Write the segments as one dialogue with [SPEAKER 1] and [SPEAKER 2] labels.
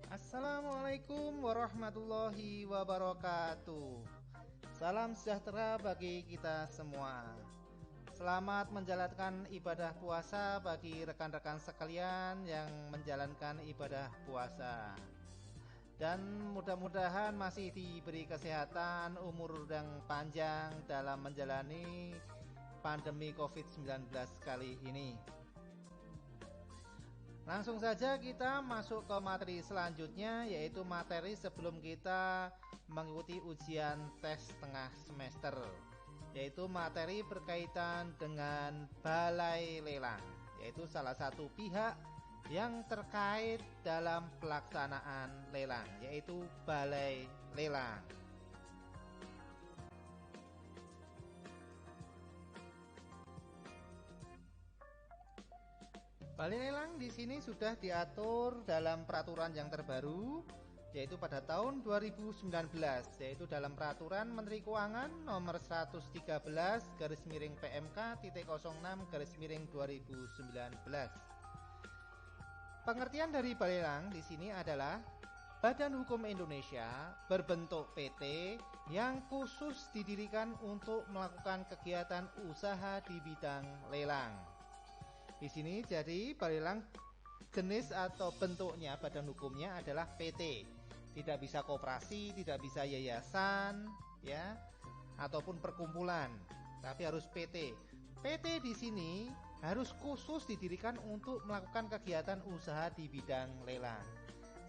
[SPEAKER 1] Assalamualaikum warahmatullahi wabarakatuh. Salam sejahtera bagi kita semua. Selamat menjalankan ibadah puasa bagi rekan-rekan sekalian yang menjalankan ibadah puasa. Dan mudah-mudahan masih diberi kesehatan, umur yang panjang dalam menjalani pandemi COVID-19 kali ini. Langsung saja kita masuk ke materi selanjutnya, yaitu materi sebelum kita mengikuti ujian tes tengah semester, yaitu materi berkaitan dengan balai lelang, yaitu salah satu pihak yang terkait dalam pelaksanaan lelang, yaitu balai lelang. Balai lelang di sini sudah diatur dalam peraturan yang terbaru, yaitu pada tahun 2019, yaitu dalam peraturan Menteri Keuangan nomor 113/PMK.06/2019. Pengertian dari balai lelang di sini adalah Badan Hukum Indonesia berbentuk PT yang khusus didirikan untuk melakukan kegiatan usaha di bidang lelang. Di sini jadi balai lelang jenis atau bentuknya, badan hukumnya adalah PT. Tidak bisa koperasi, tidak bisa yayasan, ya, ataupun perkumpulan, tapi harus PT. PT di sini harus khusus didirikan untuk melakukan kegiatan usaha di bidang lelang.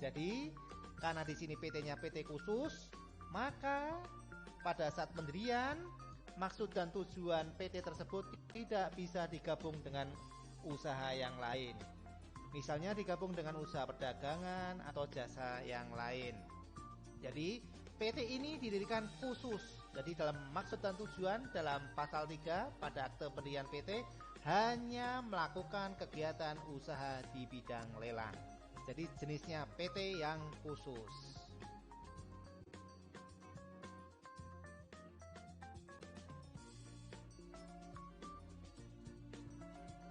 [SPEAKER 1] Jadi, karena di sini PT-nya PT khusus, maka pada saat pendirian, maksud dan tujuan PT tersebut tidak bisa digabung dengan usaha yang lain. Misalnya digabung dengan usaha perdagangan atau jasa yang lain. Jadi PT ini didirikan khusus. Jadi dalam maksud dan tujuan dalam pasal 3 pada akte pendirian PT hanya melakukan kegiatan usaha di bidang lelang. Jadi jenisnya PT yang khusus.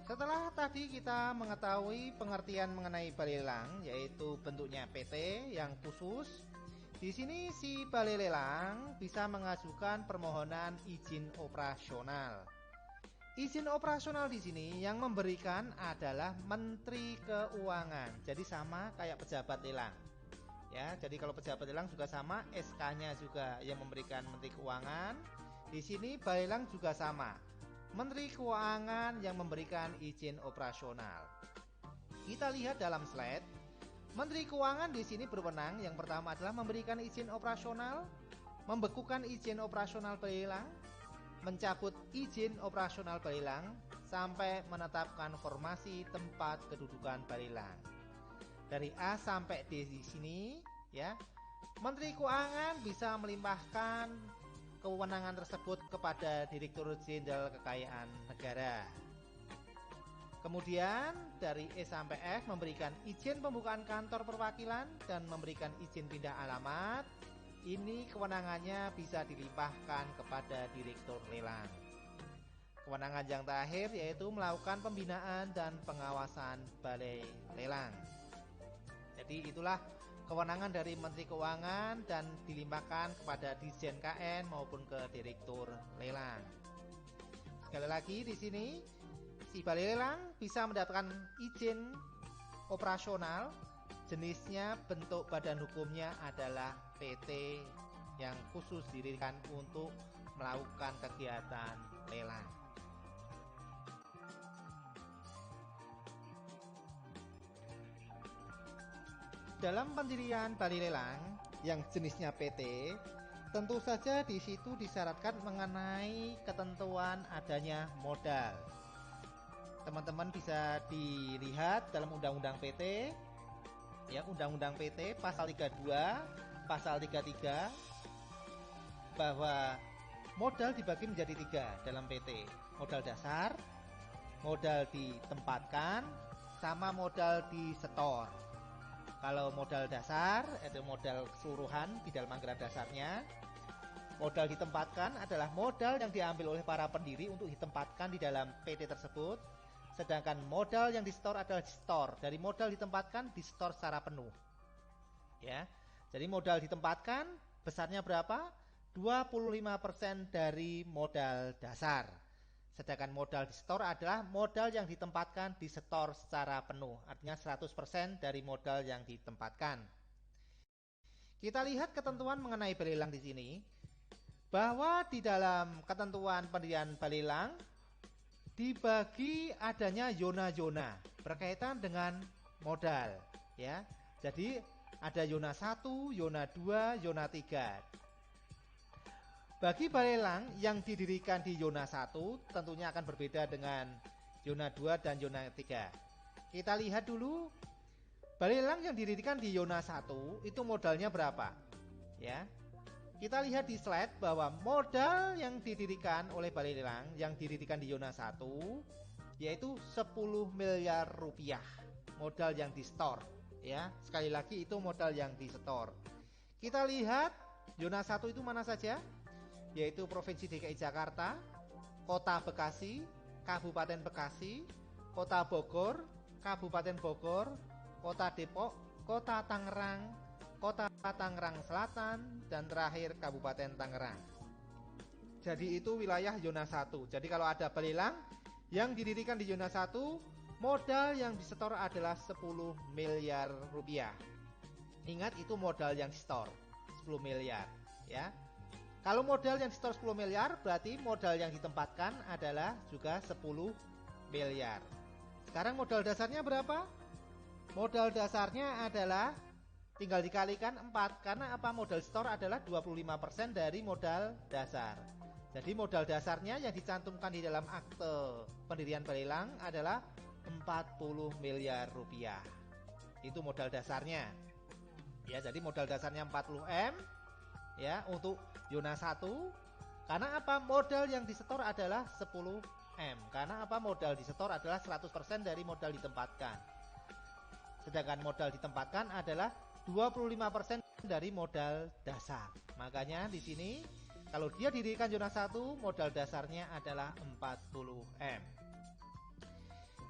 [SPEAKER 1] Setelah tadi kita mengetahui pengertian mengenai balai lelang, yaitu bentuknya PT yang khusus, di sini si balai lelang bisa mengajukan permohonan izin operasional. Izin operasional di sini yang memberikan adalah Menteri Keuangan. Jadi sama kayak pejabat lelang. Ya, jadi kalau pejabat lelang juga sama, SK-nya juga yang memberikan Menteri Keuangan. Di sini balai lelang juga sama. Menteri Keuangan yang memberikan izin operasional. Kita lihat dalam slide. Menteri Keuangan di sini berwenang yang pertama adalah memberikan izin operasional, membekukan izin operasional balai lelang, mencabut izin operasional balai lelang, sampai menetapkan formasi tempat kedudukan balai lelang. Dari A sampai D di sini, ya. Menteri Keuangan bisa melimpahkan kewenangan tersebut kepada Direktur Jenderal Kekayaan Negara. Kemudian dari E sampai F memberikan izin pembukaan kantor perwakilan dan memberikan izin pindah alamat. Ini kewenangannya bisa dilimpahkan kepada Direktur Lelang. Kewenangan yang terakhir yaitu melakukan pembinaan dan pengawasan balai lelang. Jadi itulah kewenangan dari Menteri Keuangan dan dilimpahkan kepada Ditjen KN maupun ke Direktur Lelang. Sekali lagi di sini si balai lelang bisa mendapatkan izin operasional, jenisnya bentuk badan hukumnya adalah PT yang khusus didirikan untuk melakukan kegiatan lelang. Dalam pendirian balai lelang yang jenisnya PT, tentu saja di situ disyaratkan mengenai ketentuan adanya modal. Teman-teman bisa dilihat dalam Undang-Undang PT, ya, Undang-Undang PT pasal 32, pasal 33, bahwa modal dibagi menjadi 3 dalam PT. Modal dasar, modal ditempatkan, sama modal disetor. Kalau modal dasar itu modal keseluruhan di dalam anggaran dasarnya. Modal ditempatkan adalah modal yang diambil oleh para pendiri untuk ditempatkan di dalam PT tersebut. Sedangkan modal yang disetor adalah disetor. Dari modal ditempatkan disetor secara penuh. Ya. Jadi modal ditempatkan besarnya berapa? 25% dari modal dasar. Sedangkan modal di setor adalah modal yang ditempatkan di setor secara penuh. Artinya 100% dari modal yang ditempatkan. Kita lihat ketentuan mengenai balelang di sini. Bahwa di dalam ketentuan pendirian balelang dibagi adanya zona-zona berkaitan dengan modal, ya. Jadi ada zona 1, zona 2, zona 3. Bagi balelang yang didirikan di zona 1 tentunya akan berbeda dengan zona 2 dan zona 3. Kita lihat dulu balelang yang didirikan di zona 1 itu modalnya berapa? Ya. Kita lihat di slide bahwa modal yang didirikan oleh balelang yang didirikan di zona 1 yaitu 10 miliar rupiah modal yang di store, ya. Sekali lagi itu modal yang di store. Kita lihat zona 1 itu mana saja? Yaitu Provinsi DKI Jakarta, Kota Bekasi, Kabupaten Bekasi, Kota Bogor, Kabupaten Bogor, Kota Depok, Kota Tangerang, Kota Tangerang Selatan, dan terakhir Kabupaten Tangerang. Jadi itu wilayah zona 1. Jadi kalau ada balelang yang didirikan di zona 1, modal yang disetor adalah 10 miliar rupiah. Ingat itu modal yang disetor 10 miliar, ya. Kalau modal yang disetor 10 miliar berarti modal yang ditempatkan adalah juga 10 miliar. Sekarang modal dasarnya berapa? Modal dasarnya adalah tinggal dikalikan 4. Karena apa? Modal store adalah 25% dari modal dasar. Jadi modal dasarnya yang dicantumkan di dalam akte pendirian balelang adalah 40 miliar rupiah. Itu modal dasarnya. Ya, jadi modal dasarnya 40 M, ya, untuk zona 1. Karena apa? Modal yang disetor adalah 10 M. Karena apa? Modal disetor adalah 100% dari modal ditempatkan. Sedangkan modal ditempatkan adalah 25% dari modal dasar. Makanya di sini kalau dia didirikan zona 1, modal dasarnya adalah 40 M.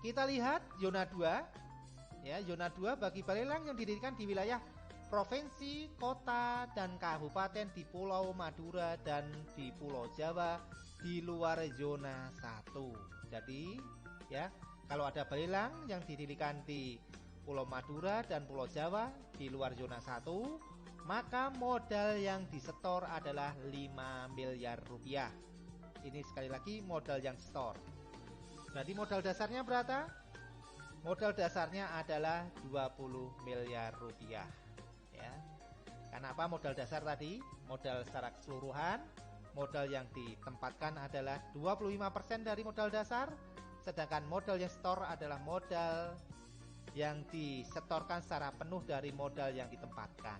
[SPEAKER 1] Kita lihat zona 2. Ya, zona 2 bagi balelang yang didirikan di wilayah provinsi, kota, dan kabupaten di Pulau Madura dan di Pulau Jawa di luar zona 1. Jadi, ya, kalau ada balelang yang didirikan di Pulau Madura dan Pulau Jawa di luar zona 1, maka modal yang disetor adalah 5 miliar rupiah. Ini sekali lagi modal yang setor. Berarti modal dasarnya berapa? Modal dasarnya adalah 20 miliar rupiah. Ya. Karena apa? Modal dasar tadi, modal secara keseluruhan, modal yang ditempatkan adalah 25% dari modal dasar, sedangkan modal yang setor adalah modal yang disetorkan secara penuh dari modal yang ditempatkan.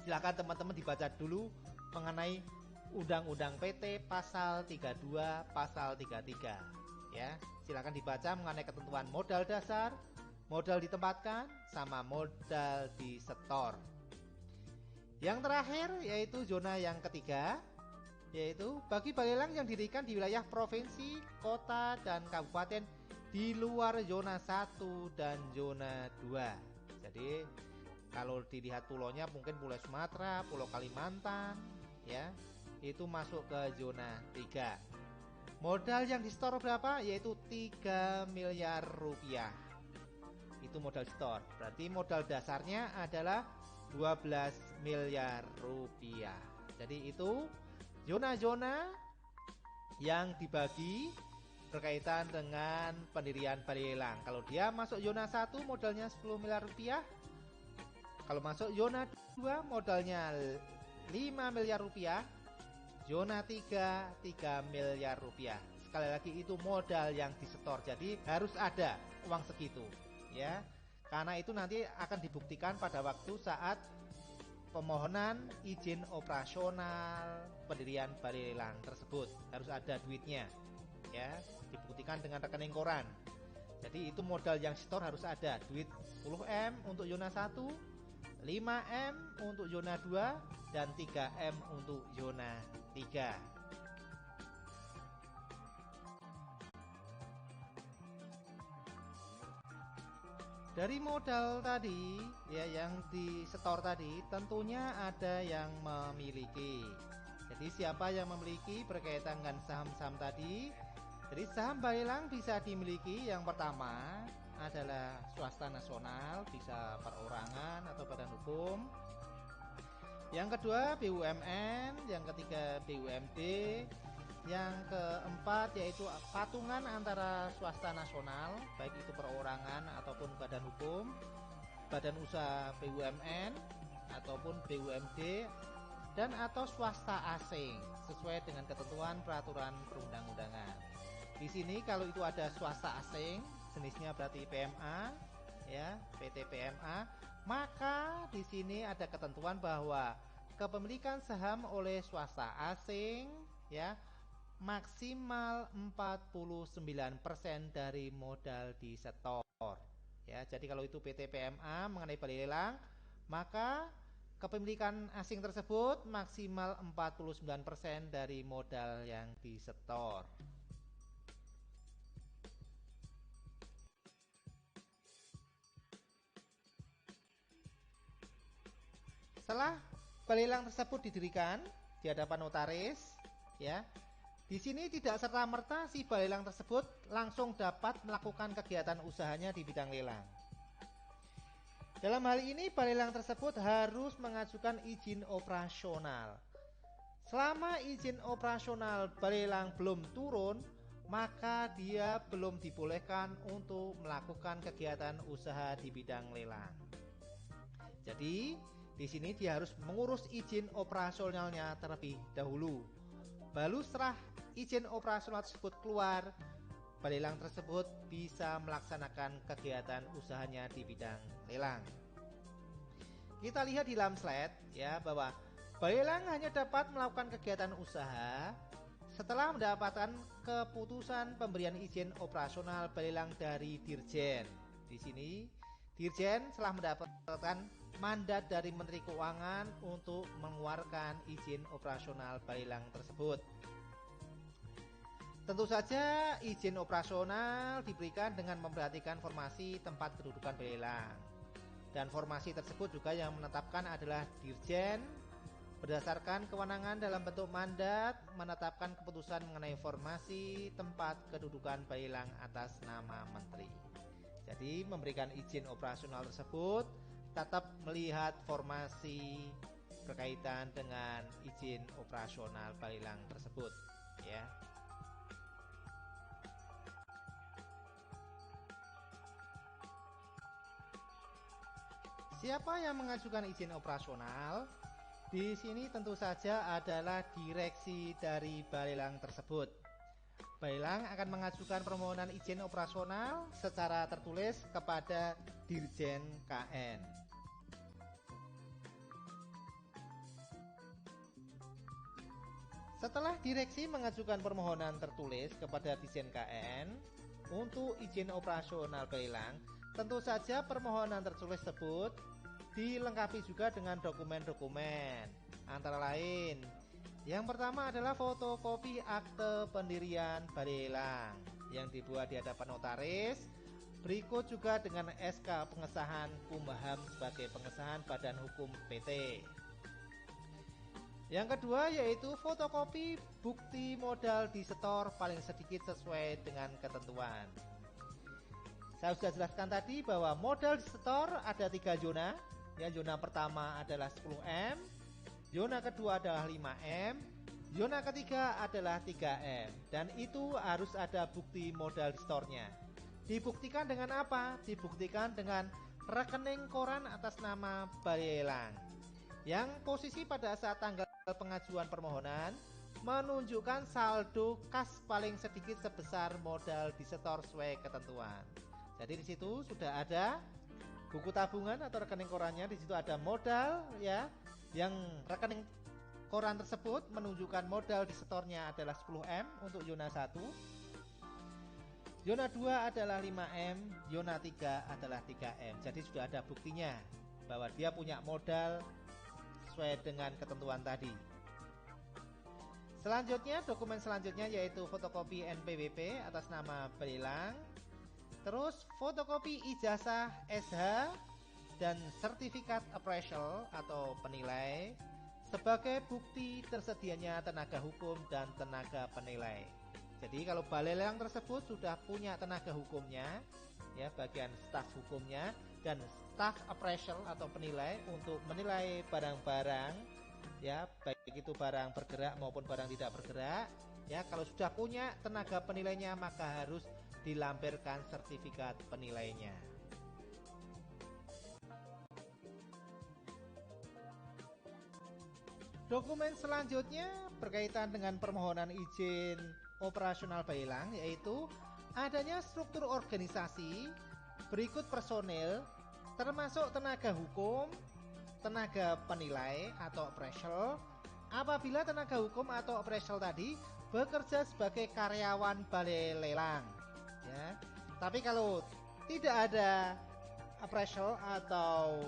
[SPEAKER 1] Silakan teman-teman dibaca dulu mengenai Undang-Undang PT pasal 32, pasal 33. Ya, silakan dibaca mengenai ketentuan modal dasar, modal ditempatkan, sama modal disetor. Yang terakhir yaitu zona yang ketiga, yaitu bagi balelang yang didirikan di wilayah provinsi, kota, dan kabupaten di luar zona 1 dan zona 2. Jadi kalau dilihat pulaunya mungkin Pulau Sumatera, Pulau Kalimantan, ya, itu masuk ke zona 3. Modal yang disetor berapa? Yaitu 3 miliar rupiah. Itu modal setor. Berarti modal dasarnya adalah 12 miliar rupiah. Jadi itu zona-zona yang dibagi berkaitan dengan pendirian balelang. Kalau dia masuk zona 1 modalnya 10 miliar rupiah. Kalau masuk zona 2 modalnya 5 miliar rupiah. Zona 3 3 miliar rupiah. Sekali lagi itu modal yang disetor. Jadi harus ada uang segitu, ya. Karena itu nanti akan dibuktikan pada waktu saat pemohonan izin operasional pendirian balelang tersebut. Harus ada duitnya, ya, dibuktikan dengan rekening koran. Jadi itu modal yang store harus ada duit 10 M untuk zona 1, 5 M untuk zona 2, dan 3 M untuk zona 3. Dari modal tadi ya yang disetor tadi tentunya ada yang memiliki. Jadi siapa yang memiliki berkaitan dengan saham-saham tadi. Jadi saham Barelang bisa dimiliki yang pertama adalah swasta nasional, bisa perorangan atau badan hukum. Yang kedua BUMN, yang ketiga BUMD, yang keempat yaitu patungan antara swasta nasional, baik itu perorangan ataupun badan hukum, badan usaha BUMN ataupun BUMD, dan atau swasta asing sesuai dengan ketentuan peraturan perundang-undangan. Di sini kalau itu ada swasta asing, jenisnya berarti PMA, ya PT PMA, maka di sini ada ketentuan bahwa kepemilikan saham oleh swasta asing ya maksimal 49% dari modal disetor. Ya, jadi kalau itu PT PMA mengenai Barelang, maka kepemilikan asing tersebut maksimal 49% dari modal yang disetor. Setelah Barelang tersebut didirikan di hadapan notaris, ya, di sini tidak serta-merta si Barelang tersebut langsung dapat melakukan kegiatan usahanya di bidang lelang. Dalam hal ini Barelang tersebut harus mengajukan izin operasional. Selama izin operasional Barelang belum turun, maka dia belum dibolehkan untuk melakukan kegiatan usaha di bidang lelang. Jadi di sini dia harus mengurus izin operasionalnya terlebih dahulu. Baru setelah izin operasional tersebut keluar, Barelang tersebut bisa melaksanakan kegiatan usahanya di bidang lelang. Kita lihat di dalam slide ya bahwa Barelang hanya dapat melakukan kegiatan usaha setelah mendapatkan keputusan pemberian izin operasional Barelang dari Dirjen. Di sini Dirjen telah mendapatkan mandat dari Menteri Keuangan untuk mengeluarkan izin operasional Barelang tersebut. Tentu saja izin operasional diberikan dengan memperhatikan formasi tempat kedudukan Barelang. Dan formasi tersebut juga yang menetapkan adalah Dirjen berdasarkan kewenangan dalam bentuk mandat menetapkan keputusan mengenai formasi tempat kedudukan Barelang atas nama Menteri. Jadi memberikan izin operasional tersebut tetap melihat formasi berkaitan dengan izin operasional Barelang tersebut ya. Siapa yang mengajukan izin operasional? Di sini tentu saja adalah direksi dari Barelang tersebut. Barelang akan mengajukan permohonan izin operasional secara tertulis kepada Dirjen KN. Setelah direksi mengajukan permohonan tertulis kepada Dirjen KN untuk izin operasional Barelang, tentu saja permohonan tertulis tersebut dilengkapi juga dengan dokumen-dokumen. Antara lain, yang pertama adalah fotokopi akte pendirian Barelang yang dibuat di hadapan notaris. Berikut juga dengan SK pengesahan Kumham sebagai pengesahan badan hukum PT. Yang kedua yaitu fotokopi bukti modal disetor paling sedikit sesuai dengan ketentuan. Saya sudah jelaskan tadi bahwa modal disetor ada 3 zona. Ya, zona pertama adalah 10M, zona kedua adalah 5M, zona ketiga adalah 3M. Dan itu harus ada bukti modal disetornya. Dibuktikan dengan apa? Dibuktikan dengan rekening koran atas nama Barelang, yang posisi pada saat tanggal pengajuan permohonan menunjukkan saldo kas paling sedikit sebesar modal disetor sesuai ketentuan. Jadi di situ sudah ada buku tabungan atau rekening korannya, di situ ada modal ya, yang rekening koran tersebut menunjukkan modal disetornya adalah 10M untuk zona 1. Zona 2 adalah 5M, zona 3 adalah 3M. Jadi sudah ada buktinya bahwa dia punya modal sesuai dengan ketentuan tadi. Selanjutnya, dokumen selanjutnya yaitu fotokopi NPWP atas nama Barelang. Terus fotokopi ijazah SH dan sertifikat appraisal atau penilai sebagai bukti tersedianya tenaga hukum dan tenaga penilai. Jadi kalau balai lelang tersebut sudah punya tenaga hukumnya, ya bagian staf hukumnya dan staf appraisal atau penilai untuk menilai barang-barang, ya baik itu barang bergerak maupun barang tidak bergerak, ya kalau sudah punya tenaga penilainya maka harus dilampirkan sertifikat penilainya. Dokumen selanjutnya berkaitan dengan permohonan izin operasional balai lelang, yaitu adanya struktur organisasi berikut personil termasuk tenaga hukum, tenaga penilai atau appraisal. Apabila tenaga hukum atau appraisal tadi bekerja sebagai karyawan balai lelang, ya. Tapi kalau tidak ada appraisal atau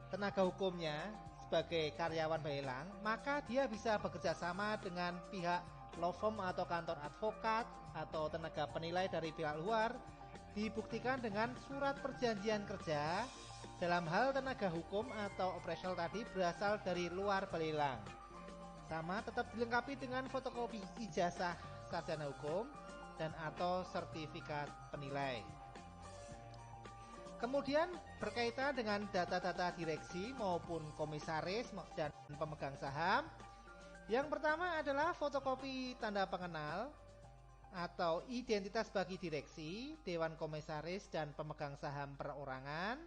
[SPEAKER 1] tenaga hukumnya sebagai karyawan balai lelang, maka dia bisa bekerja sama dengan pihak law firm atau kantor advokat atau tenaga penilai dari pihak luar, dibuktikan dengan surat perjanjian kerja. Dalam hal tenaga hukum atau appraisal tadi berasal dari luar balai lelang, sama tetap dilengkapi dengan fotokopi ijazah sarjana hukum dan atau sertifikat penilai. Kemudian berkaitan dengan data-data direksi maupun komisaris dan pemegang saham. Yang pertama adalah fotokopi tanda pengenal atau identitas bagi direksi, dewan komisaris dan pemegang saham perorangan.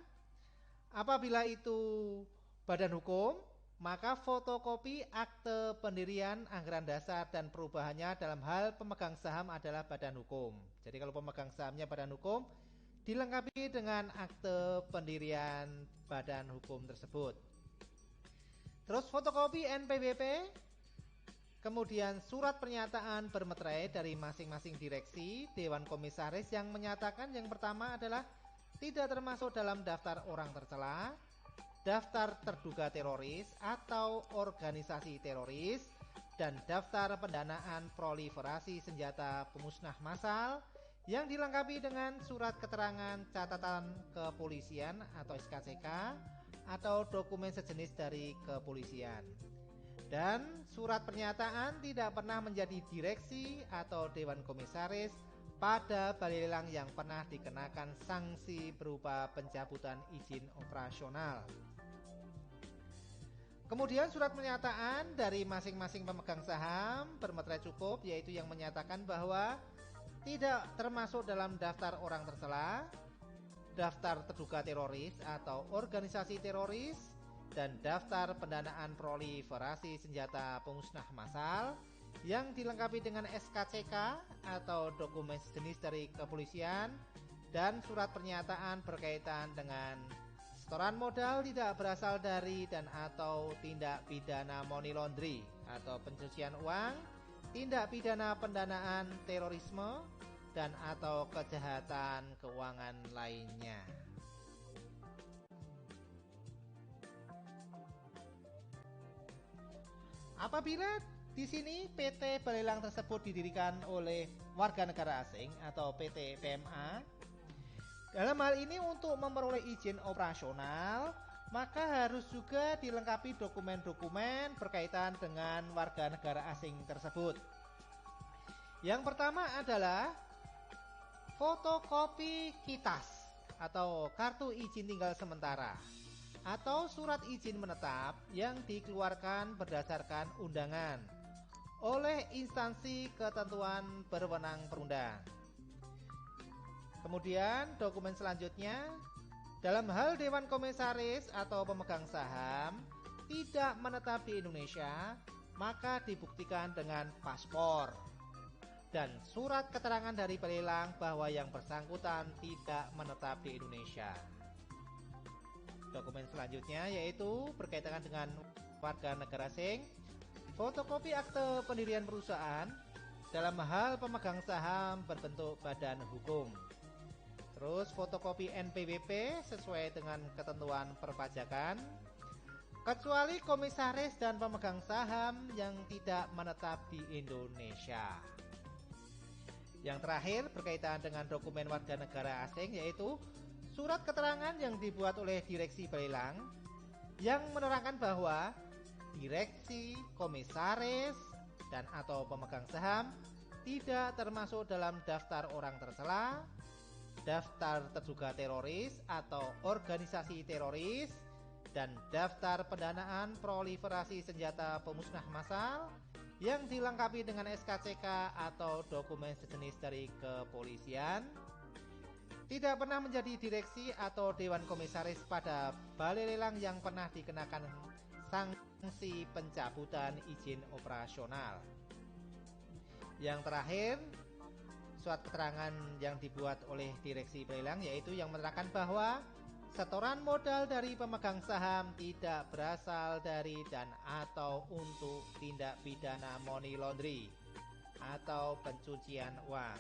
[SPEAKER 1] Apabila itu badan hukum, maka fotokopi akte pendirian, anggaran dasar dan perubahannya dalam hal pemegang saham adalah badan hukum. Jadi kalau pemegang sahamnya badan hukum, dilengkapi dengan akte pendirian badan hukum tersebut. Terus fotokopi NPWP, kemudian surat pernyataan bermeterai dari masing-masing direksi, dewan komisaris yang menyatakan yang pertama adalah tidak termasuk dalam daftar orang tercela, daftar terduga teroris atau organisasi teroris, dan daftar pendanaan proliferasi senjata pemusnah massal, yang dilengkapi dengan surat keterangan catatan kepolisian atau SKCK atau dokumen sejenis dari kepolisian, dan surat pernyataan tidak pernah menjadi direksi atau dewan komisaris pada balai lelang yang pernah dikenakan sanksi berupa pencabutan izin operasional. Kemudian surat pernyataan dari masing-masing pemegang saham bermeterai cukup, yaitu yang menyatakan bahwa tidak termasuk dalam daftar orang tercela, daftar terduga teroris atau organisasi teroris, dan daftar pendanaan proliferasi senjata pemusnah massal, yang dilengkapi dengan SKCK atau dokumen sejenis dari kepolisian, dan surat pernyataan berkaitan dengan setoran modal tidak berasal dari dan atau tindak pidana money laundry atau pencucian uang, tindak pidana pendanaan terorisme, dan atau kejahatan keuangan lainnya. Apabila di sini PT Balai Lelang tersebut didirikan oleh warga negara asing atau PT PMA, dalam hal ini untuk memperoleh izin operasional, maka harus juga dilengkapi dokumen-dokumen berkaitan dengan warga negara asing tersebut. Yang pertama adalah fotokopi KITAS atau kartu izin tinggal sementara atau surat izin menetap yang dikeluarkan berdasarkan undangan oleh instansi ketentuan berwenang perundang. Kemudian dokumen selanjutnya, dalam hal dewan komisaris atau pemegang saham tidak menetap di Indonesia, maka dibuktikan dengan paspor dan surat keterangan dari balai lelang bahwa yang bersangkutan tidak menetap di Indonesia. Dokumen selanjutnya yaitu berkaitan dengan warga negara asing, fotokopi akte pendirian perusahaan dalam hal pemegang saham berbentuk badan hukum. Terus fotokopi NPWP sesuai dengan ketentuan perpajakan, kecuali komisaris dan pemegang saham yang tidak menetap di Indonesia. Yang terakhir berkaitan dengan dokumen warga negara asing, yaitu surat keterangan yang dibuat oleh Direksi Balelang yang menerangkan bahwa direksi, komisaris, dan atau pemegang saham tidak termasuk dalam daftar orang tercela, daftar terduga teroris atau organisasi teroris, dan daftar pendanaan proliferasi senjata pemusnah massal yang dilengkapi dengan SKCK atau dokumen sejenis dari kepolisian, tidak pernah menjadi direksi atau dewan komisaris pada balai lelang yang pernah dikenakan sanksi pencabutan izin operasional. Yang terakhir, surat keterangan yang dibuat oleh direksi lelang, yaitu yang menerangkan bahwa setoran modal dari pemegang saham tidak berasal dari dan atau untuk tindak pidana money laundry atau pencucian uang,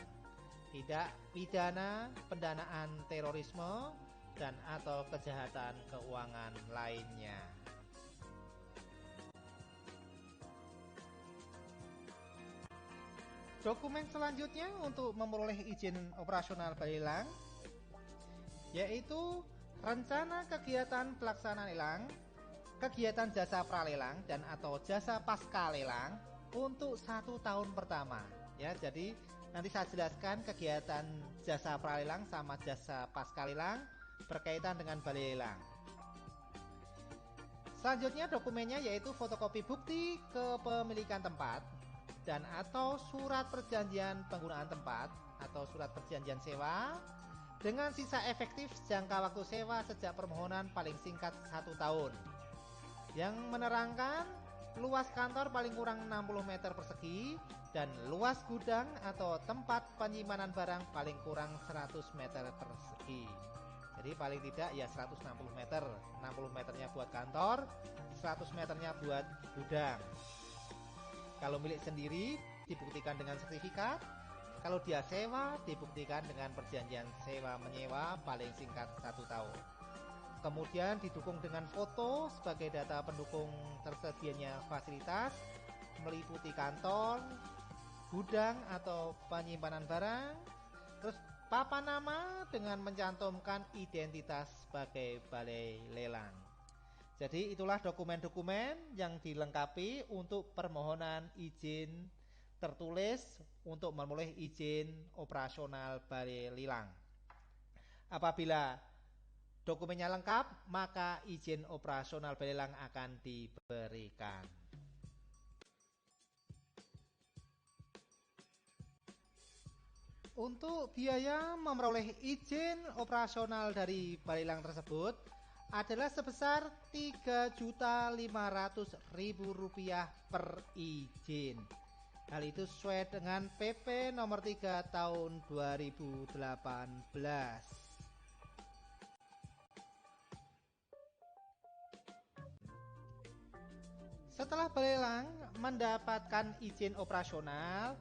[SPEAKER 1] tidak pidana pendanaan terorisme, dan atau kejahatan keuangan lainnya. Dokumen selanjutnya untuk memperoleh izin operasional balai lelang yaitu rencana kegiatan pelaksanaan lelang, kegiatan jasa pralelang dan atau jasa pasca lelang untuk 1 tahun pertama. Ya, jadi nanti saya jelaskan kegiatan jasa pralelang sama jasa pasca lelang berkaitan dengan balai lelang. Selanjutnya dokumennya yaitu fotokopi bukti kepemilikan tempat dan atau surat perjanjian penggunaan tempat atau surat perjanjian sewa dengan sisa efektif jangka waktu sewa sejak permohonan paling singkat 1 tahun yang menerangkan luas kantor paling kurang 60 meter persegi dan luas gudang atau tempat penyimpanan barang paling kurang 100 meter persegi. Jadi paling tidak ya 160 meter, 60 meternya buat kantor, 100 meternya buat gudang. Kalau milik sendiri dibuktikan dengan sertifikat, kalau dia sewa dibuktikan dengan perjanjian sewa menyewa paling singkat 1 tahun. Kemudian didukung dengan foto sebagai data pendukung tersedianya fasilitas meliputi kantor, gudang atau penyimpanan barang, terus papan nama dengan mencantumkan identitas sebagai balai lelang. Jadi itulah dokumen-dokumen yang dilengkapi untuk permohonan izin tertulis untuk memperoleh izin operasional balai lelang. Apabila dokumennya lengkap, maka izin operasional balai lelang akan diberikan. Untuk biaya memperoleh izin operasional dari balai lelang tersebut adalah sebesar Rp3.500.000 per izin. Hal itu sesuai dengan PP nomor 3 tahun 2018. Setelah balai lelang mendapatkan izin operasional,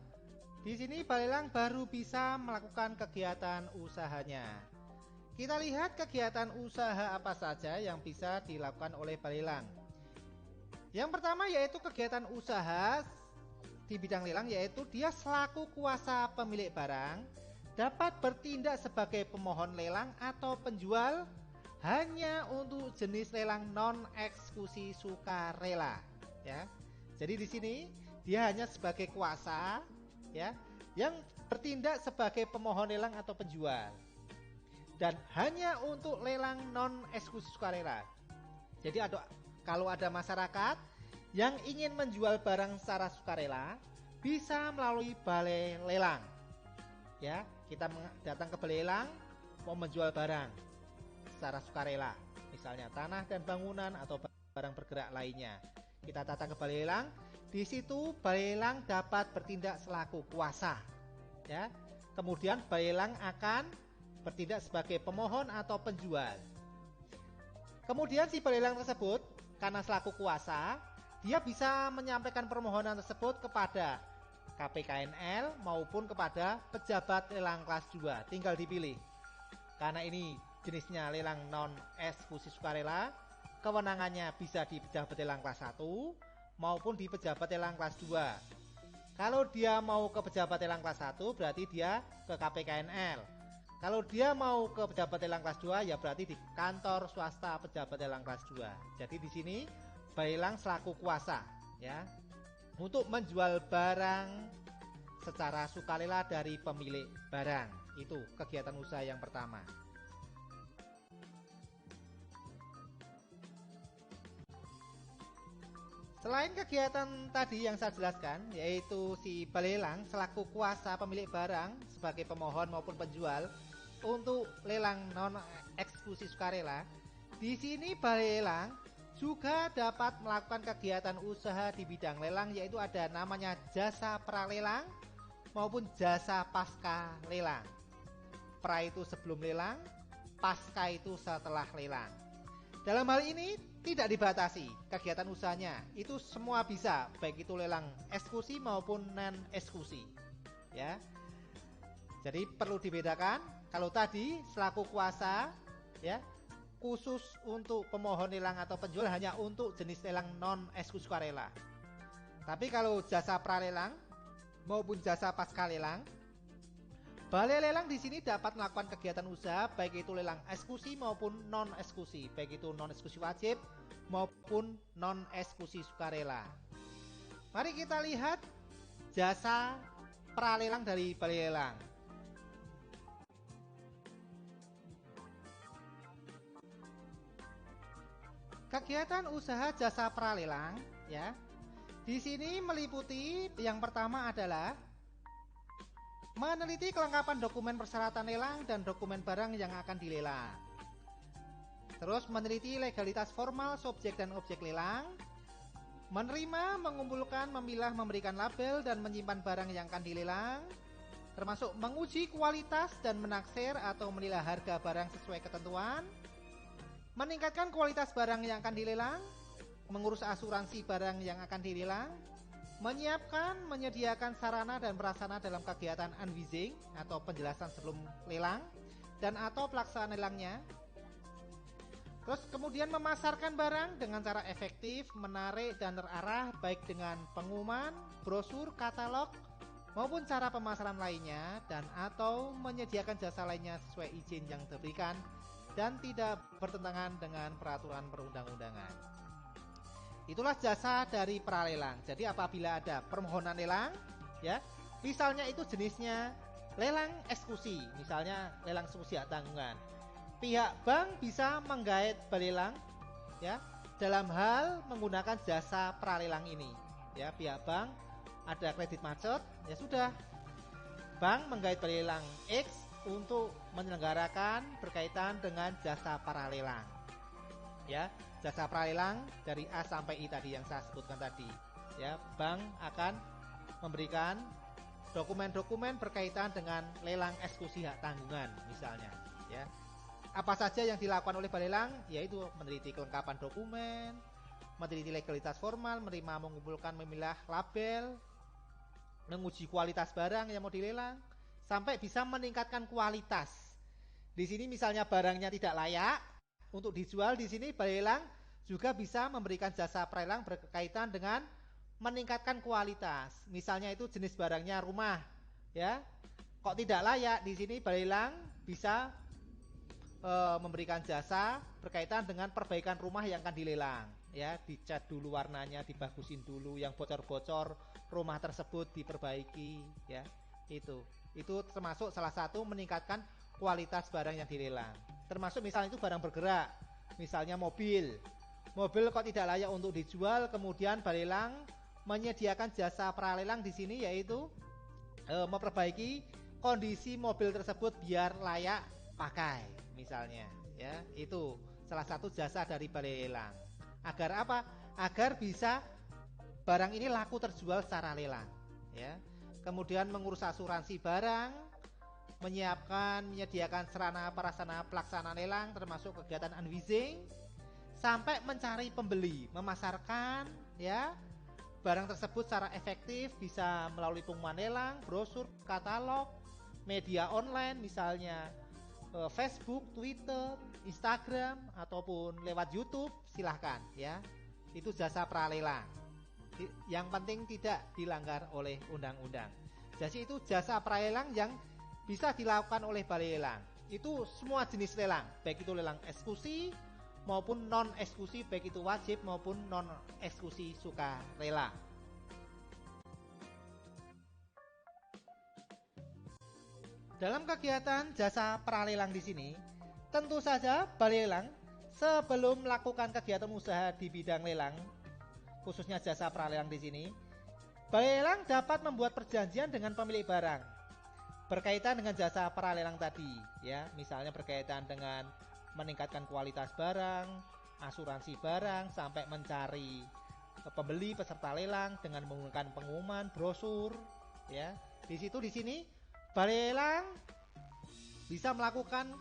[SPEAKER 1] di sini balai lelang baru bisa melakukan kegiatan usahanya. Kita lihat kegiatan usaha apa saja yang bisa dilakukan oleh balai lelang. Yang pertama yaitu kegiatan usaha di bidang lelang, yaitu dia selaku kuasa pemilik barang dapat bertindak sebagai pemohon lelang atau penjual hanya untuk jenis lelang non eksekusi sukarela. Ya, jadi di sini dia hanya sebagai kuasa, ya, yang bertindak sebagai pemohon lelang atau penjual. Dan hanya untuk lelang non eksekusi sukarela. Jadi kalau ada masyarakat yang ingin menjual barang secara sukarela, bisa melalui balai lelang. Ya, kita datang ke balai lelang mau menjual barang secara sukarela, misalnya tanah dan bangunan atau barang bergerak lainnya. Kita datang ke balai lelang, di situ balai lelang dapat bertindak selaku kuasa. Ya, kemudian balai lelang akan bertindak sebagai pemohon atau penjual. Kemudian si balai lelang tersebut karena selaku kuasa, dia bisa menyampaikan permohonan tersebut kepada KPKNL maupun kepada pejabat lelang kelas 2. Tinggal dipilih. Karena ini jenisnya lelang non eksekusi sukarela, kewenangannya bisa di pejabat lelang kelas 1 maupun di pejabat lelang kelas 2. Kalau dia mau ke pejabat lelang kelas 1 berarti dia ke KPKNL. Kalau dia mau ke pejabat lelang kelas 2 ya berarti di kantor swasta pejabat lelang kelas 2. Jadi di sini balai lelang selaku kuasa ya untuk menjual barang secara sukarela dari pemilik barang. Itu kegiatan usaha yang pertama. Selain kegiatan tadi yang saya jelaskan, yaitu si balai lelang selaku kuasa pemilik barang sebagai pemohon maupun penjual untuk lelang non eksekusi sukarela, di sini balai lelang juga dapat melakukan kegiatan usaha di bidang lelang, yaitu ada namanya jasa pralelang maupun jasa pasca lelang. Pra itu sebelum lelang, pasca itu setelah lelang. Dalam hal ini tidak dibatasi kegiatan usahanya, itu semua bisa, baik itu lelang eksekusi maupun non eksekusi. Ya. Jadi perlu dibedakan, kalau tadi selaku kuasa ya, khusus untuk pemohon lelang atau penjual hanya untuk jenis lelang non eksekusi sukarela. Tapi kalau jasa pralelang maupun jasa pasca lelang, balai lelang di sini dapat melakukan kegiatan usaha baik itu lelang eksekusi maupun non eksekusi, baik itu non eksekusi wajib maupun non eksekusi sukarela. Mari kita lihat jasa pralelang dari balai lelang. Kegiatan usaha jasa pralelang ya. Di sini meliputi yang pertama adalah meneliti kelengkapan dokumen persyaratan lelang dan dokumen barang yang akan dilelang. Terus meneliti legalitas formal subjek dan objek lelang. Menerima, mengumpulkan, memilah, memberikan label dan menyimpan barang yang akan dilelang. Termasuk menguji kualitas dan menaksir atau menilai harga barang sesuai ketentuan. Meningkatkan kualitas barang yang akan dilelang. Mengurus asuransi barang yang akan dilelang. Menyiapkan, menyediakan sarana dan prasarana dalam kegiatan unwizing atau penjelasan sebelum lelang dan atau pelaksanaan lelangnya. Terus kemudian memasarkan barang dengan cara efektif, menarik dan terarah baik dengan pengumuman, brosur, katalog maupun cara pemasaran lainnya dan atau menyediakan jasa lainnya sesuai izin yang diberikan dan tidak bertentangan dengan peraturan perundang-undangan. Itulah jasa dari pralelang. Jadi apabila ada permohonan lelang, ya, misalnya itu jenisnya lelang eksekusi, misalnya lelang eksekusi hak tanggungan, pihak bank bisa menggait balai lelang, ya, dalam hal menggunakan jasa pralelang ini. Ya, pihak bank ada kredit macet, ya sudah, bank menggait balai lelang X untuk menyelenggarakan berkaitan dengan jasa pralelang. Ya, jasa pralelang dari A sampai I tadi yang saya sebutkan tadi. Ya, bank akan memberikan dokumen-dokumen berkaitan dengan lelang eksekusi hak tanggungan misalnya. Ya, apa saja yang dilakukan oleh balai lelang? Yaitu meneliti kelengkapan dokumen, meneliti legalitas formal, menerima, mengumpulkan, memilah label, menguji kualitas barang yang mau dilelang, sampai bisa meningkatkan kualitas. Di sini misalnya barangnya tidak layak untuk dijual, di sini balai lelang juga bisa memberikan jasa pralelang berkaitan dengan meningkatkan kualitas. Misalnya itu jenis barangnya rumah, ya. Kok tidak layak, di sini balai lelang bisa memberikan jasa berkaitan dengan perbaikan rumah yang akan dilelang, ya. Dicat dulu warnanya, dibagusin dulu, yang bocor-bocor rumah tersebut diperbaiki, ya. Itu termasuk salah satu meningkatkan kualitas barang yang dilelang. Termasuk misalnya itu barang bergerak, misalnya mobil kok tidak layak untuk dijual, kemudian balai lelang menyediakan jasa pralelang di sini, yaitu memperbaiki kondisi mobil tersebut biar layak pakai misalnya, ya. Itu salah satu jasa dari balai lelang. Agar apa? Agar bisa barang ini laku terjual secara lelang, ya. Kemudian mengurus asuransi barang, menyediakan sarana prasarana pelaksanaan lelang termasuk kegiatan unwizing, sampai mencari pembeli, memasarkan, ya, barang tersebut secara efektif bisa melalui pengumuman lelang, brosur, katalog, media online misalnya Facebook, Twitter, Instagram ataupun lewat YouTube, silahkan, ya. Itu jasa pralelang. Yang penting tidak dilanggar oleh undang-undang. Jadi itu jasa pralelang yang bisa dilakukan oleh balai lelang. Itu semua jenis lelang, baik itu lelang eksekusi maupun non eksekusi, baik itu wajib maupun non eksekusi sukarela. Dalam kegiatan jasa pralelang di sini, tentu saja balai lelang sebelum melakukan kegiatan usaha di bidang lelang, khususnya jasa pralelang di sini, balai lelang dapat membuat perjanjian dengan pemilik barang berkaitan dengan jasa pralelang tadi, ya, misalnya berkaitan dengan meningkatkan kualitas barang, asuransi barang, sampai mencari pembeli peserta lelang dengan menggunakan pengumuman, brosur, ya. Di sini balai lelang bisa melakukan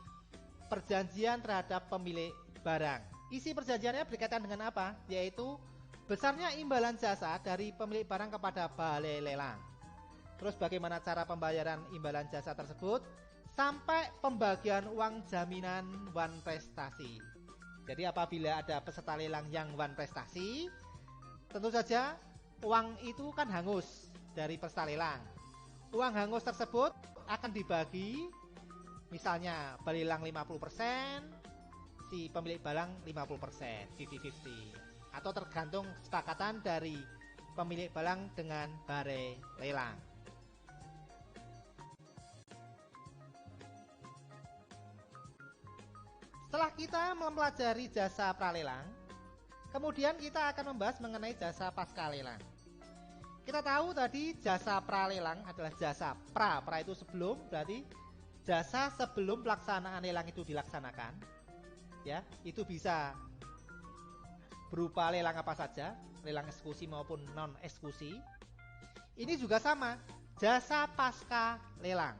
[SPEAKER 1] perjanjian terhadap pemilik barang. Isi perjanjiannya berkaitan dengan apa? Yaitu besarnya imbalan jasa dari pemilik barang kepada balai lelang. Terus bagaimana cara pembayaran imbalan jasa tersebut? Sampai pembagian uang jaminan wan prestasi. Jadi apabila ada peserta lelang yang wan prestasi, tentu saja uang itu kan hangus dari peserta lelang. Uang hangus tersebut akan dibagi, misalnya balai lelang 50%, si pemilik barang 50%, 50-50. Atau tergantung kesepakatan dari pemilik barang dengan balai lelang. Setelah kita mempelajari jasa pralelang, kemudian kita akan membahas mengenai jasa pasca lelang. Kita tahu tadi jasa pralelang adalah jasa pra itu sebelum, berarti jasa sebelum pelaksanaan lelang itu dilaksanakan. Ya, itu bisa berupa lelang apa saja, lelang eksekusi maupun non eksekusi. Ini juga sama, jasa pasca lelang.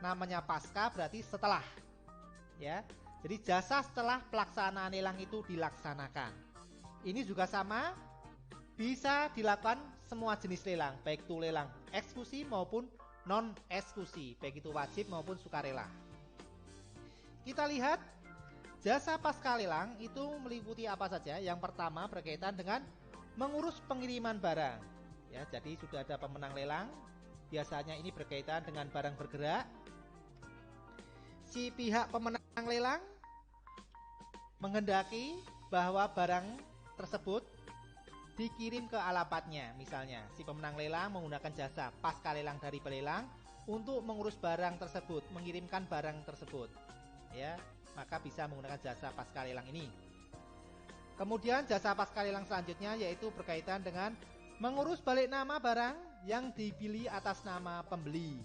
[SPEAKER 1] Namanya pasca berarti setelah. Ya. Jadi jasa setelah pelaksanaan lelang itu dilaksanakan. Ini juga sama, bisa dilakukan semua jenis lelang, baik itu lelang eksekusi maupun non eksekusi, baik itu wajib maupun sukarela. Kita lihat jasa pasca lelang itu meliputi apa saja. Yang pertama berkaitan dengan mengurus pengiriman barang. Ya, jadi sudah ada pemenang lelang. Biasanya ini berkaitan dengan barang bergerak. Si pihak pemenang lelang menghendaki bahwa barang tersebut dikirim ke alamatnya. Misalnya si pemenang lelang menggunakan jasa pasca lelang dari pelelang untuk mengurus barang tersebut, mengirimkan barang tersebut, ya, maka bisa menggunakan jasa pasca lelang ini. Kemudian jasa pasca lelang selanjutnya yaitu berkaitan dengan mengurus balik nama barang yang dipilih atas nama pembeli.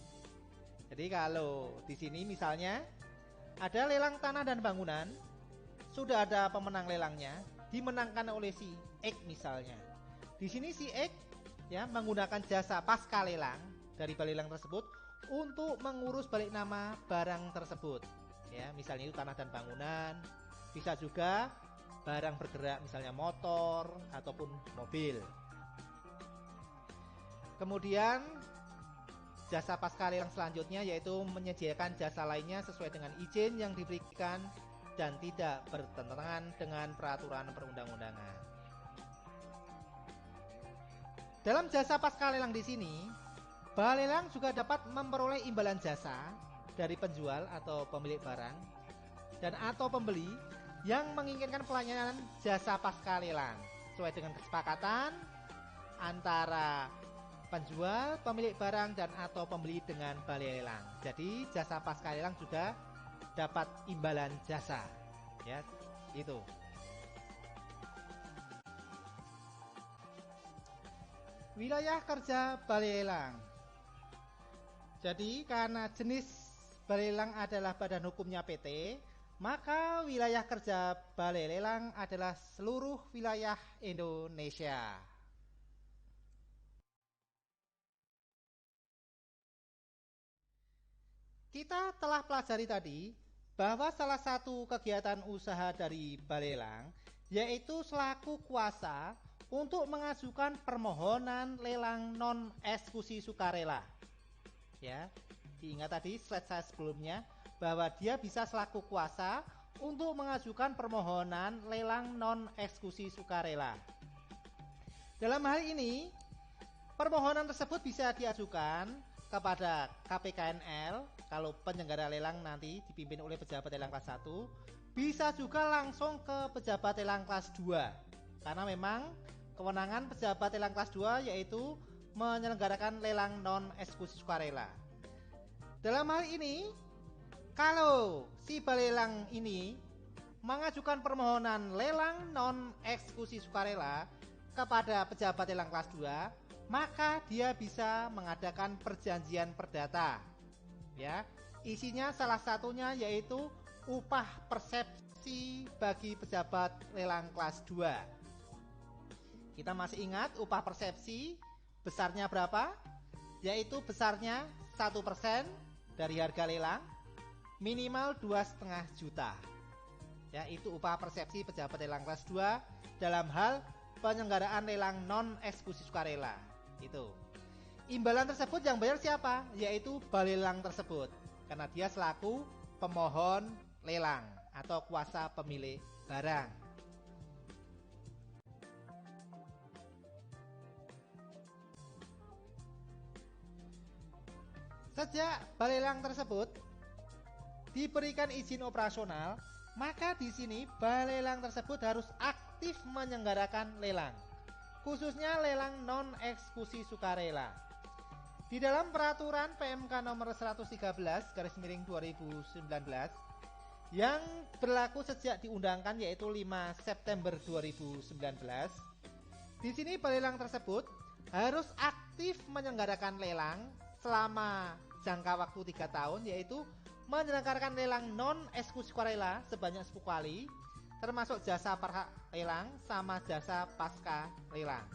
[SPEAKER 1] Jadi kalau di sini misalnya ada lelang tanah dan bangunan, sudah ada pemenang lelangnya, dimenangkan oleh si X misalnya. Di sini si X ya menggunakan jasa pasca lelang dari balai lelang tersebut untuk mengurus balik nama barang tersebut. Ya, misalnya itu tanah dan bangunan, bisa juga barang bergerak misalnya motor ataupun mobil. Kemudian jasa pasca lelang selanjutnya yaitu menyediakan jasa lainnya sesuai dengan izin yang diberikan dan tidak bertentangan dengan peraturan perundang-undangan. Dalam jasa pasca lelang di sini, balai lelang juga dapat memperoleh imbalan jasa dari penjual atau pemilik barang dan atau pembeli yang menginginkan pelayanan jasa pasca lelang sesuai dengan kesepakatan antara penjual, pemilik barang dan atau pembeli dengan balai lelang. Jadi jasa pasca lelang juga dapat imbalan jasa, ya, itu. Wilayah kerja balai lelang. Jadi karena jenis balai lelang adalah badan hukumnya PT, maka wilayah kerja balai lelang adalah seluruh wilayah Indonesia. Kita telah pelajari tadi bahwa salah satu kegiatan usaha dari balai lelang yaitu selaku kuasa untuk mengajukan permohonan lelang non eksekusi sukarela. Ya, diingat tadi slide saya sebelumnya bahwa dia bisa selaku kuasa untuk mengajukan permohonan lelang non eksekusi sukarela. Dalam hal ini, permohonan tersebut bisa diajukan kepada KPKNL kalau penyelenggara lelang nanti dipimpin oleh pejabat lelang kelas 1, bisa juga langsung ke pejabat lelang kelas 2. Karena memang kewenangan pejabat lelang kelas 2 yaitu menyelenggarakan lelang non eksekusi sukarela. Dalam hal ini, kalau si balelang ini mengajukan permohonan lelang non eksekusi sukarela kepada pejabat lelang kelas 2, maka dia bisa mengadakan perjanjian perdata. Ya, isinya salah satunya yaitu upah persepsi bagi pejabat lelang kelas 2. Kita masih ingat upah persepsi besarnya berapa? Yaitu besarnya 1% dari harga lelang, minimal 2,5 juta. Ya, itu upah persepsi pejabat lelang kelas 2 dalam hal penyelenggaraan lelang non eksekusi sukarela. Itu. Imbalan tersebut yang bayar siapa? Yaitu balelang tersebut, karena dia selaku pemohon lelang atau kuasa pemilik barang. Sejak balelang tersebut diberikan izin operasional, maka di sini balelang tersebut harus aktif menyelenggarakan lelang, khususnya lelang non eksekusi sukarela. Di dalam peraturan PMK nomor 113/2019 yang berlaku sejak diundangkan yaitu 5 September 2019, di sini balelang tersebut harus aktif menyelenggarakan lelang selama jangka waktu 3 tahun, yaitu menyelenggarakan lelang non eksekusi sukarela sebanyak 10 kali, termasuk jasa pra lelang sama jasa pasca lelang.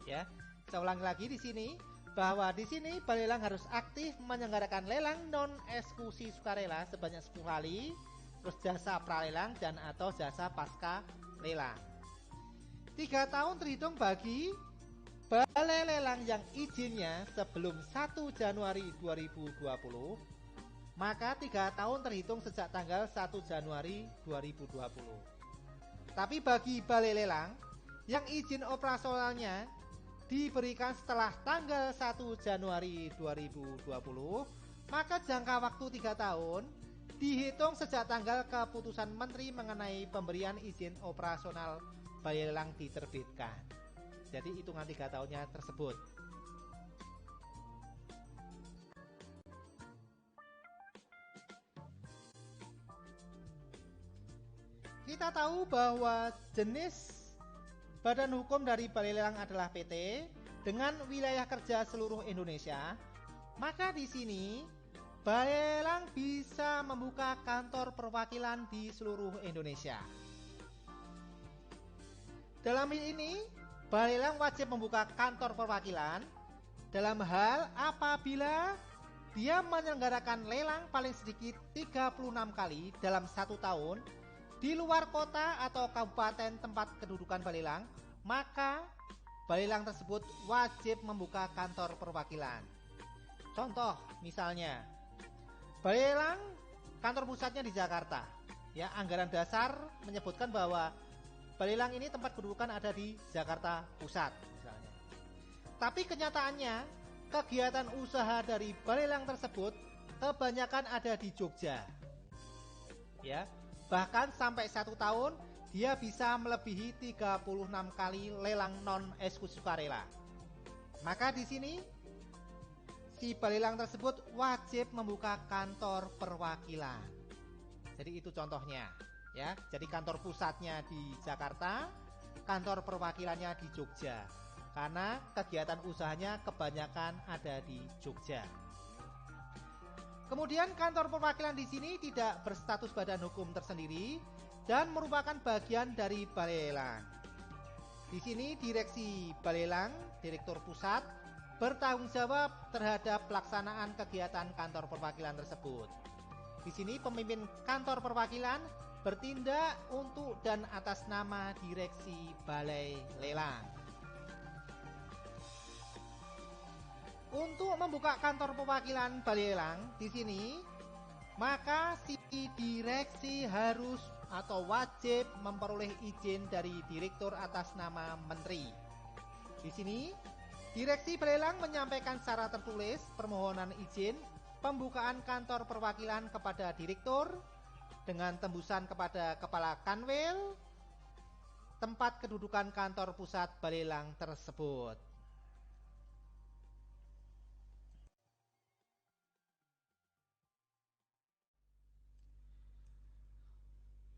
[SPEAKER 1] Ya, saya ulangi lagi di sini bahwa di sini balelang harus aktif menyelenggarakan lelang non eksekusi sukarela sebanyak 10 kali, terus jasa pra lelang dan atau jasa pasca lelang. 3 tahun terhitung bagi balai lelang yang izinnya sebelum 1 Januari 2020, maka 3 tahun terhitung sejak tanggal 1 Januari 2020. Tapi bagi balai lelang yang izin operasionalnya diberikan setelah tanggal 1 Januari 2020, maka jangka waktu 3 tahun dihitung sejak tanggal keputusan Menteri mengenai pemberian izin operasional balai lelang diterbitkan. Jadi hitungan 3 tahunnya tersebut. Kita tahu bahwa jenis badan hukum dari balai lelang adalah PT dengan wilayah kerja seluruh Indonesia. Maka di sini balai lelang bisa membuka kantor perwakilan di seluruh Indonesia. Dalam hal ini, balai lelang wajib membuka kantor perwakilan dalam hal apabila dia menyelenggarakan lelang paling sedikit 36 kali dalam 1 tahun di luar kota atau kabupaten tempat kedudukan balai lelang, maka balai lelang tersebut wajib membuka kantor perwakilan. Contoh misalnya, balai lelang kantor pusatnya di Jakarta. Ya, anggaran dasar menyebutkan bahwa balai lelang ini tempat kedudukan ada di Jakarta Pusat misalnya. Tapi kenyataannya kegiatan usaha dari balai lelang tersebut kebanyakan ada di Jogja. Ya, bahkan sampai 1 tahun dia bisa melebihi 36 kali lelang non eksekusi sukarela. Maka di sini si balai lelang tersebut wajib membuka kantor perwakilan. Jadi itu contohnya, ya. Jadi kantor pusatnya di Jakarta, kantor perwakilannya di Jogja. Karena kegiatan usahanya kebanyakan ada di Jogja. Kemudian kantor perwakilan di sini tidak berstatus badan hukum tersendiri dan merupakan bagian dari balai lelang. Di sini direksi balai lelang, direktur pusat, bertanggung jawab terhadap pelaksanaan kegiatan kantor perwakilan tersebut. Di sini pemimpin kantor perwakilan bertindak untuk dan atas nama direksi balai lelang. Untuk membuka kantor perwakilan balai lelang di sini, maka si direksi harus atau wajib memperoleh izin dari direktur atas nama menteri. Di sini, Direksi Pelelang menyampaikan secara tertulis permohonan izin pembukaan kantor perwakilan kepada direktur dengan tembusan kepada Kepala Kanwil tempat kedudukan kantor pusat Balelang tersebut.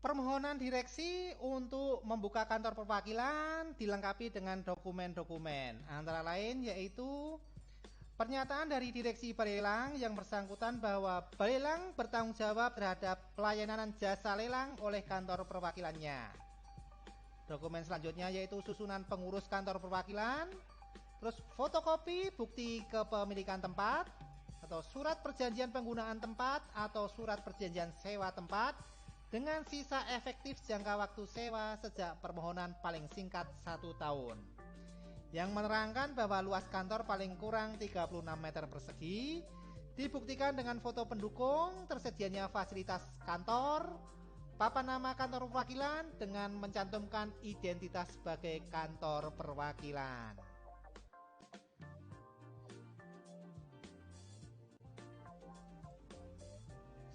[SPEAKER 1] Permohonan direksi untuk membuka kantor perwakilan dilengkapi dengan dokumen-dokumen, antara lain yaitu pernyataan dari Direksi Balelang yang bersangkutan bahwa Balelang bertanggung jawab terhadap pelayanan jasa lelang oleh kantor perwakilannya. Dokumen selanjutnya yaitu susunan pengurus kantor perwakilan, terus fotokopi bukti kepemilikan tempat, atau surat perjanjian penggunaan tempat atau surat perjanjian sewa tempat, dengan sisa efektif jangka waktu sewa sejak permohonan paling singkat 1 tahun, yang menerangkan bahwa luas kantor paling kurang 36 meter persegi, dibuktikan dengan foto pendukung tersedianya fasilitas kantor, papan nama kantor perwakilan dengan mencantumkan identitas sebagai kantor perwakilan.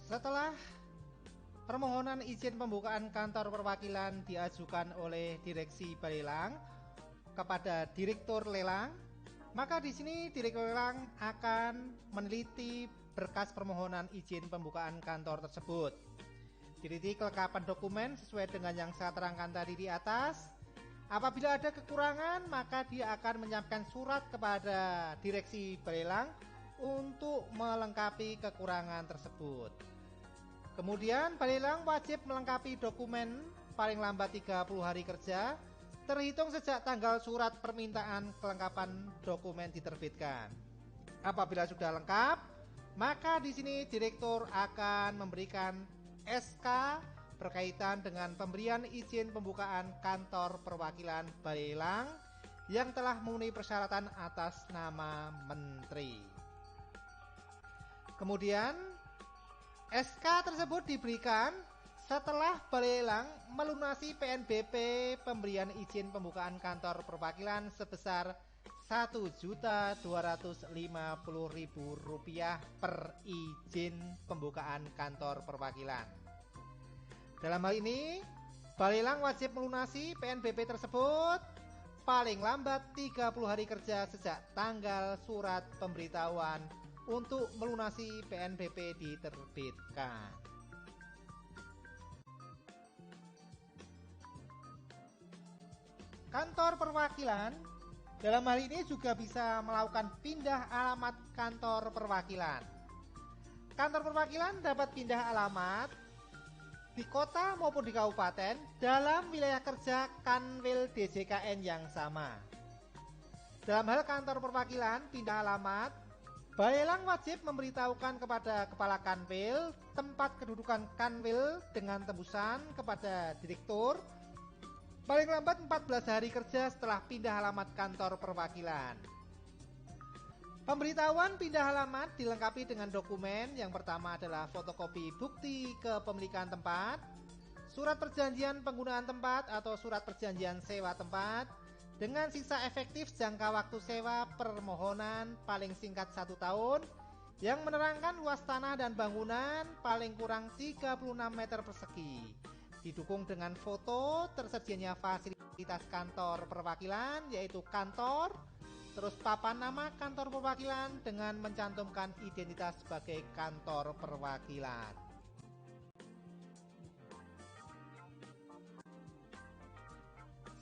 [SPEAKER 1] Setelah permohonan izin pembukaan kantor perwakilan diajukan oleh Direksi Balelang kepada Direktur Lelang, maka di sini Direktur Lelang akan meneliti berkas permohonan izin pembukaan kantor tersebut. Teliti kelengkapan dokumen sesuai dengan yang saya terangkan tadi di atas. Apabila ada kekurangan, maka dia akan menyampaikan surat kepada Direksi Balelang untuk melengkapi kekurangan tersebut. Kemudian Balelang wajib melengkapi dokumen paling lambat 30 hari kerja terhitung sejak tanggal surat permintaan kelengkapan dokumen diterbitkan. Apabila sudah lengkap, maka di sini direktur akan memberikan SK berkaitan dengan pemberian izin pembukaan kantor perwakilan Balelang yang telah memenuhi persyaratan atas nama menteri. Kemudian SK tersebut diberikan setelah Balelang melunasi PNBP pemberian izin pembukaan kantor perwakilan sebesar Rp1.250.000 per izin pembukaan kantor perwakilan. Dalam hal ini, Balelang wajib melunasi PNBP tersebut paling lambat 30 hari kerja sejak tanggal surat pemberitahuan untuk melunasi PNBP diterbitkan. Kantor perwakilan dalam hal ini juga bisa melakukan pindah alamat kantor perwakilan. Kantor perwakilan dapat pindah alamat di kota maupun di kabupaten dalam wilayah kerja Kanwil DJKN yang sama. Dalam hal kantor perwakilan pindah alamat, Balelang wajib memberitahukan kepada Kepala Kanwil tempat kedudukan Kanwil dengan tembusan kepada Direktur paling lambat 14 hari kerja setelah pindah alamat kantor perwakilan. Pemberitahuan pindah alamat dilengkapi dengan dokumen. Yang pertama adalah fotokopi bukti kepemilikan tempat, surat perjanjian penggunaan tempat atau surat perjanjian sewa tempat, dengan sisa efektif jangka waktu sewa permohonan paling singkat 1 tahun yang menerangkan luas tanah dan bangunan paling kurang 36 meter persegi, didukung dengan foto tersedianya fasilitas kantor perwakilan yaitu kantor, terus papan nama kantor perwakilan dengan mencantumkan identitas sebagai kantor perwakilan.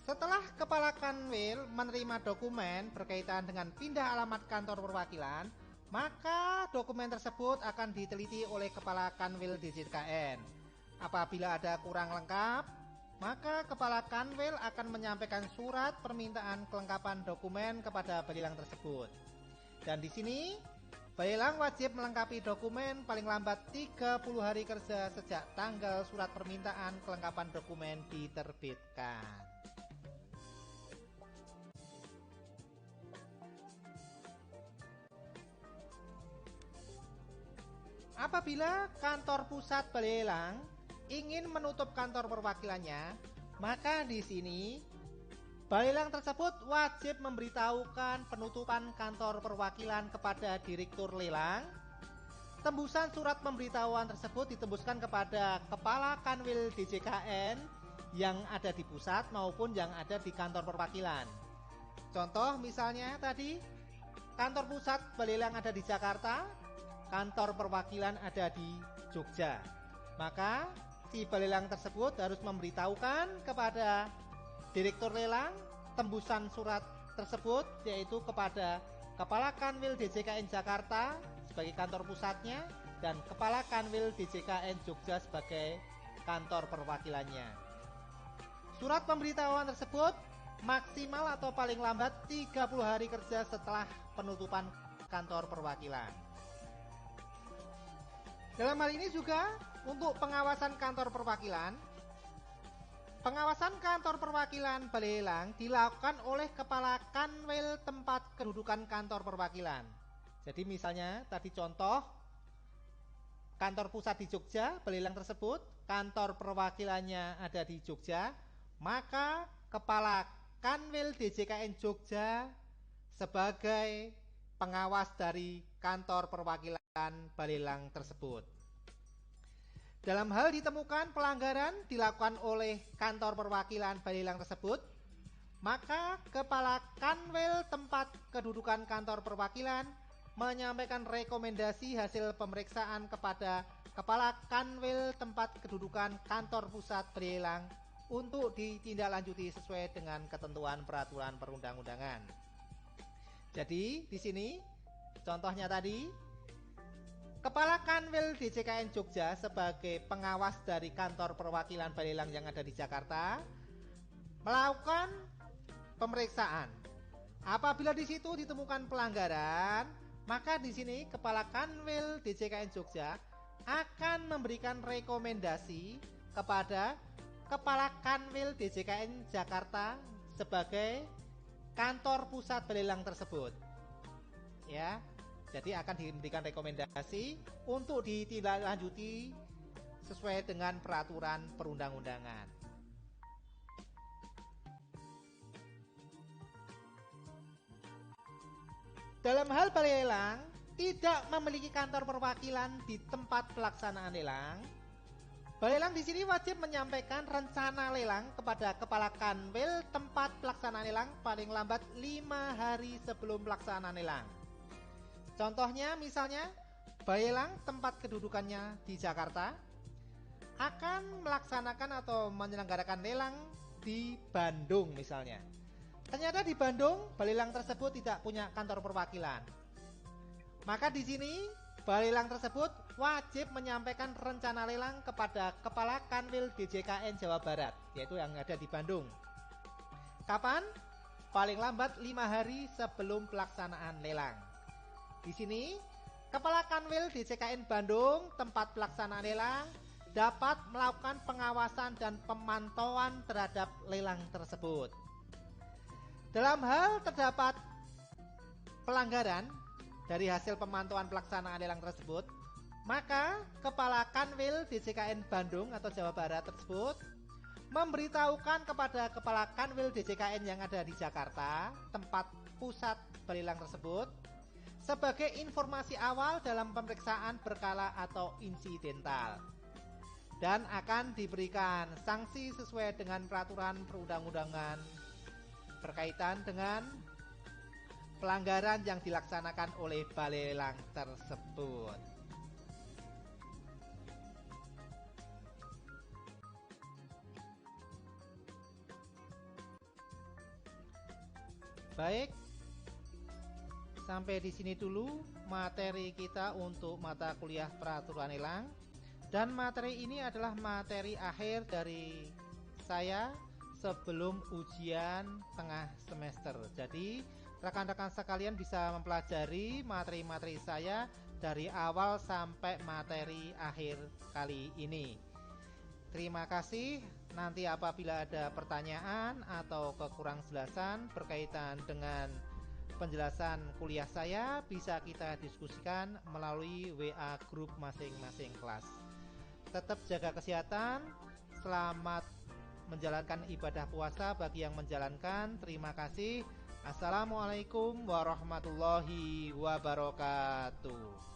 [SPEAKER 1] Setelah Kepala Kanwil menerima dokumen berkaitan dengan pindah alamat kantor perwakilan, maka dokumen tersebut akan diteliti oleh Kepala Kanwil DJKN. Apabila ada kurang lengkap, maka Kepala Kanwil akan menyampaikan surat permintaan kelengkapan dokumen kepada Balelang tersebut. Dan di sini, Balelang wajib melengkapi dokumen paling lambat 30 hari kerja sejak tanggal surat permintaan kelengkapan dokumen diterbitkan. Apabila kantor pusat Balelang ingin menutup kantor perwakilannya, maka di sini Balai lelang tersebut wajib memberitahukan penutupan kantor perwakilan kepada direktur lelang. Tembusan surat pemberitahuan tersebut ditembuskan kepada Kepala Kanwil DJKN yang ada di pusat maupun yang ada di kantor perwakilan. Contoh misalnya tadi, kantor pusat balai lelang ada di Jakarta, kantor perwakilan ada di Jogja. Maka si balai lelang tersebut harus memberitahukan kepada direktur lelang tembusan surat tersebut, yaitu kepada Kepala Kanwil DJKN Jakarta sebagai kantor pusatnya dan Kepala Kanwil DJKN Jogja sebagai kantor perwakilannya. Surat pemberitahuan tersebut maksimal atau paling lambat 30 hari kerja setelah penutupan kantor perwakilan. Dalam hal ini juga untuk pengawasan kantor perwakilan, pengawasan kantor perwakilan balai lelang dilakukan oleh Kepala Kanwil tempat kedudukan kantor perwakilan. Jadi misalnya tadi contoh kantor pusat di Jogja, balai lelang tersebut kantor perwakilannya ada di Jogja, maka Kepala Kanwil DJKN Jogja sebagai pengawas dari kantor perwakilan balai lelang tersebut. Dalam hal ditemukan pelanggaran dilakukan oleh kantor perwakilan balai lelang tersebut, maka Kepala Kanwil tempat kedudukan kantor perwakilan menyampaikan rekomendasi hasil pemeriksaan kepada Kepala Kanwil tempat kedudukan kantor pusat balai lelang untuk ditindaklanjuti sesuai dengan ketentuan peraturan perundang-undangan. Jadi di sini contohnya tadi, Kepala Kanwil DJKN Jogja sebagai pengawas dari kantor perwakilan balai lelang yang ada di Jakarta melakukan pemeriksaan. Apabila di situ ditemukan pelanggaran, maka di sini Kepala Kanwil DJKN Jogja akan memberikan rekomendasi kepada Kepala Kanwil DJKN Jakarta sebagai kantor pusat balai lelang tersebut. Ya. Jadi akan diberikan rekomendasi untuk ditindaklanjuti sesuai dengan peraturan perundang-undangan. Dalam hal balai lelang tidak memiliki kantor perwakilan di tempat pelaksanaan lelang, balai lelang di sini wajib menyampaikan rencana lelang kepada Kepala Kanwil tempat pelaksanaan lelang paling lambat 5 hari sebelum pelaksanaan lelang. Contohnya misalnya balai lelang tempat kedudukannya di Jakarta akan melaksanakan atau menyelenggarakan lelang di Bandung misalnya. Ternyata di Bandung balai lelang tersebut tidak punya kantor perwakilan. Maka di sini balai lelang tersebut wajib menyampaikan rencana lelang kepada Kepala Kanwil DJKN Jawa Barat, yaitu yang ada di Bandung. Kapan? Paling lambat 5 hari sebelum pelaksanaan lelang. Di sini, Kepala Kanwil DJKN Bandung tempat pelaksanaan lelang dapat melakukan pengawasan dan pemantauan terhadap lelang tersebut. Dalam hal terdapat pelanggaran dari hasil pemantauan pelaksanaan lelang tersebut, maka Kepala Kanwil DJKN Bandung atau Jawa Barat tersebut memberitahukan kepada Kepala Kanwil DJKN yang ada di Jakarta tempat pusat balai lelang tersebut sebagai informasi awal dalam pemeriksaan berkala atau insidental, dan akan diberikan sanksi sesuai dengan peraturan perundang-undangan berkaitan dengan pelanggaran yang dilaksanakan oleh balai lelang tersebut. Baik, sampai di sini dulu materi kita untuk mata kuliah peraturan lelang, dan materi ini adalah materi akhir dari saya sebelum ujian tengah semester. Jadi rekan-rekan sekalian bisa mempelajari materi-materi saya dari awal sampai materi akhir kali ini. Terima kasih. Nanti apabila ada pertanyaan atau kekurang jelasan berkaitan dengan penjelasan kuliah saya, bisa kita diskusikan melalui WA grup masing-masing kelas. Tetap jaga kesehatan, selamat menjalankan ibadah puasa bagi yang menjalankan. Terima kasih. Assalamualaikum warahmatullahi wabarakatuh.